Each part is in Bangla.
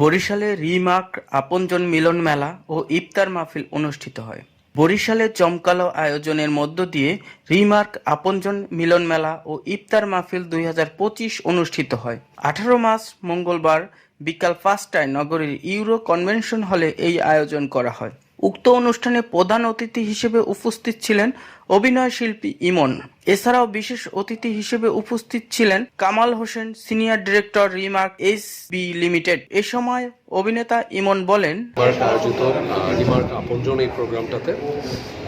বরিশালে রিমার্ক আপনজন মিলন মেলা ও ইফতার মাহফিল অনুষ্ঠিত হয়। বরিশালে জমকালো আয়োজনের মধ্য দিয়ে রিমার্ক আপনজন মিলন মেলা ও ইফতার মাহফিল 2025 অনুষ্ঠিত হয়। 18 মার্চ মঙ্গলবার বিকাল 5টায় নগরীর ইউরো কনভেনশন হলে এই আয়োজন করা হয়। উক্ত অনুষ্ঠানে প্রধান অতিথি হিসেবে উপস্থিত ছিলেন অভিনয় শিল্পী ইমন। এছাড়াও বিশেষ অতিথি হিসেবে উপস্থিত ছিলেন Kamal Hossain, senior director, Remark SB limited. এ সময় অভিনেতা ইমন বলেন, আয়োজিত রিমার্ক আপনজন এই প্রোগ্রামটাতে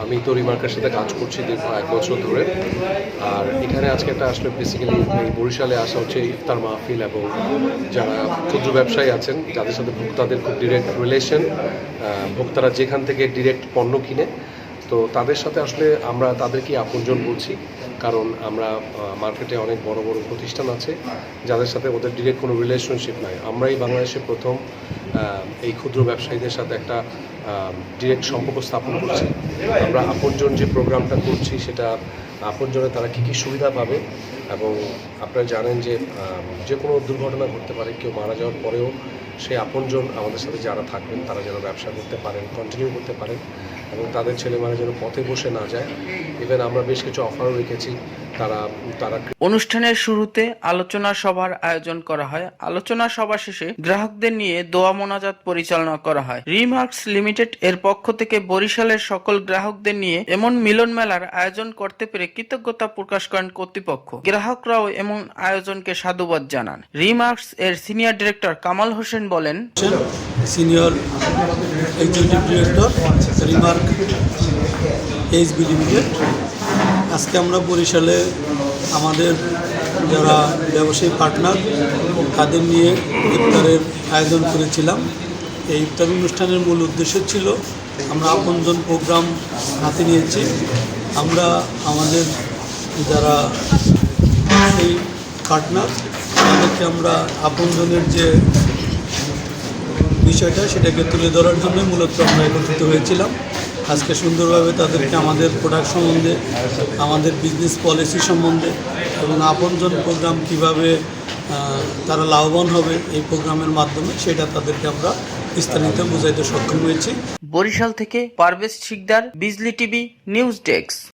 আমি তো রিমার্কের সাথে কাজ করছি দীর্ঘ 1 বছর ধরে। আর এখানে আজকে একটা আসলে বেসিক্যালি এই বরিশালে আসা হচ্ছে ইফতার মাহফিল এবং যারা ক্ষুদ্র ব্যবসায়ী আছেন যাদের সাথে ভোক্তাদের খুব ডিরেক্ট রিলেশন, ভোক্তারা যেখান থেকে ডিরেক্ট পণ্য কিনে, তো তাদের সাথে আসলে আমরা তাদেরকে আপনজন বলছি। কারণ আমরা মার্কেটে অনেক বড় বড় প্রতিষ্ঠান আছে যাদের সাথে ওদের ডিরেক্ট কোনো রিলেশনশিপ নাই। আমরাই বাংলাদেশে প্রথম এই ক্ষুদ্র ব্যবসায়ীদের সাথে একটা ডিরেক্ট সম্পর্ক স্থাপন করছি। আমরা আপনজন যে প্রোগ্রামটা করছি সেটা আপনজনে তারা কী কী সুবিধা পাবে, এবং আপনারা জানেন যে যে কোনো দুর্ঘটনা ঘটতে পারে, কেউ মারা যাওয়ার পরেও সেই আপনজন আমাদের সাথে যারা থাকবেন তারা যেন ব্যবসা করতে পারেন, কন্টিনিউ করতে পারেন, এবং তাদের ছেলেমেয়েরা যেন পথে বসে না যায়। ইভেন আমরা বেশ কিছু অফারও রেখেছি। তারা অনুষ্ঠানের শুরুতে আলোচনা সভার আয়োজন করা হয়। আলোচনা সভা শেষে গ্রাহকদের নিয়ে দোয়া মোনাজাত পরিচালনা করা হয়। রিমার্কস লিমিটেড এর পক্ষ থেকে বরিশালের সকল গ্রাহকদের নিয়ে এমন মিলন মেলার আয়োজন করতে পেরে কৃতজ্ঞতা প্রকাশ করেন কর্তৃপক্ষ। গ্রাহকরাও এমন আয়োজনকে সাধুবাদ জানান। রিমার্কস এর সিনিয়র ডিরেক্টর কামাল হোসেন বলেন, senior executive director, Remark SB limited. আজকে আমরা বরিশালে আমাদের যারা ব্যবসায়ী পার্টনার তাদের নিয়ে ইফতারের আয়োজন করেছিলাম। এই ইফতার অনুষ্ঠানের মূল উদ্দেশ্য ছিল আমরা আপনজন প্রোগ্রাম হাতে নিয়েছি। আমরা আমাদের যারা এই পার্টনার তাদেরকে আমরা আপনজনের যে বিষয়টা সেটাকে তুলে ধরার জন্য মূলত আমরা একত্রিত হয়েছিলাম। আজকে সুন্দরভাবে তাদেরকে আমাদের প্রোডাক্ট সম্বন্ধে, আমাদের বিজনেস পলিসি সম্বন্ধে এবং আপনজন প্রোগ্রাম কিভাবে তারা লাভবান হবে এই প্রোগ্রামের মাধ্যমে সেটা তাদেরকে আমরা বিস্তারিত বোঝাইতে সক্ষম হয়েছি। বরিশাল থেকে পারভেজ শিকদার, বিজলি টিভি নিউজ ডেস্ক।